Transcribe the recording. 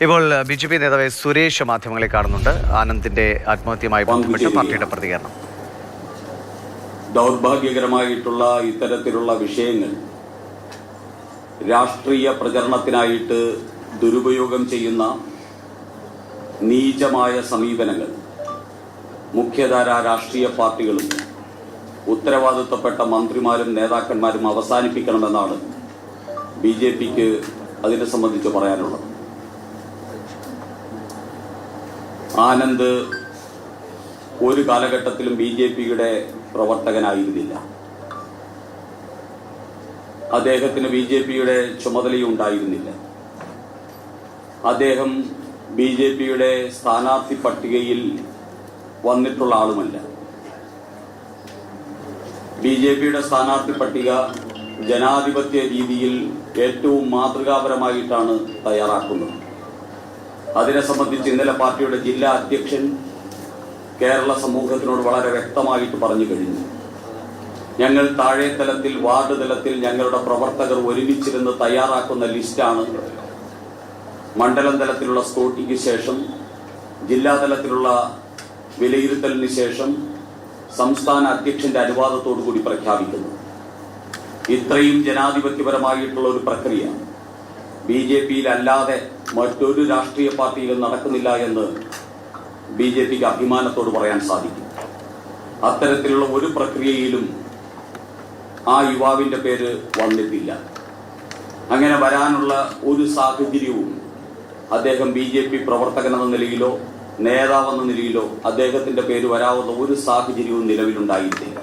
ഇപ്പോൾ BJP നേതാവ് സുരേഷ് മാധ്യമങ്ങളെ കാണുന്നുണ്ട്. ആനന്ദിന്റെ ആത്മഹത്യയുമായി ബന്ധപ്പെട്ട് പാർട്ടിയുടെ പ്രതികരണം. ദൗർഭാഗ്യകരമായിട്ടുള്ള ഇത്തരത്തിലുള്ള വിഷയങ്ങൾ രാഷ്ട്രീയ പ്രചരണത്തിനായിട്ട് ദുരുപയോഗം ചെയ്യുന്ന നീചമായ സമീപനങ്ങൾ മുഖ്യധാരാ രാഷ്ട്രീയ പാർട്ടികളും ഉത്തരവാദിത്തപ്പെട്ട മന്ത്രിമാരും നേതാക്കന്മാരും അവസാനിപ്പിക്കണമെന്നാണ് BJPക്ക് അതിനെ സംബന്ധിച്ച് പറയാനുള്ളത്. ആനന്ദ് ഒരു കാലഘട്ടത്തിലും BJPയുടെ പ്രവർത്തകനായിരുന്നില്ല. അദ്ദേഹത്തിന് BJPയുടെ ചുമതലയും ഉണ്ടായിരുന്നില്ല. അദ്ദേഹം BJPയുടെ സ്ഥാനാർത്ഥി പട്ടികയിൽ വന്നിട്ടുള്ള ആളുമല്ല. BJPയുടെ സ്ഥാനാർത്ഥി പട്ടിക ജനാധിപത്യ രീതിയിൽ ഏറ്റവും മാതൃകാപരമായിട്ടാണ് തയ്യാറാക്കുന്നത്. അതിനെ സംബന്ധിച്ച് ഇന്നലെ പാർട്ടിയുടെ ജില്ലാ അധ്യക്ഷൻ കേരള സമൂഹത്തിനോട് വളരെ വ്യക്തമായിട്ട് പറഞ്ഞു കഴിഞ്ഞു. ഞങ്ങൾ താഴെ തലത്തിൽ, വാർഡ് തലത്തിൽ ഞങ്ങളുടെ പ്രവർത്തകർ ഒരുമിച്ചിരുന്ന് തയ്യാറാക്കുന്ന ലിസ്റ്റാണ് മണ്ഡലം തലത്തിലുള്ള സ്കൂട്ടിക്ക് ശേഷം, ജില്ലാ തലത്തിലുള്ള വിലയിരുത്തലിന് ശേഷം സംസ്ഥാന അധ്യക്ഷന്റെ അനുവാദത്തോടു കൂടി പ്രഖ്യാപിക്കുന്നു. ഇത്രയും ജനാധിപത്യപരമായിട്ടുള്ള ഒരു പ്രക്രിയ BJPയിൽ അല്ലാതെ മറ്റൊരു രാഷ്ട്രീയ പാർട്ടിയിലും നടക്കുന്നില്ല എന്ന് BJPക്ക് അഭിമാനത്തോട് പറയാൻ സാധിക്കും. അത്തരത്തിലുള്ള ഒരു പ്രക്രിയയിലും ആ യുവാവിന്റെ പേര് വന്നിട്ടില്ല. അങ്ങനെ വരാനുള്ള ഒരു സാഹചര്യവും അദ്ദേഹം BJP പ്രവർത്തകനെന്ന നിലയിലോ നേതാവെന്ന നിലയിലോ അദ്ദേഹത്തിന്റെ പേര് വരാവുന്ന ഒരു സാഹചര്യവും നിലവിലുണ്ടായിട്ടില്ല.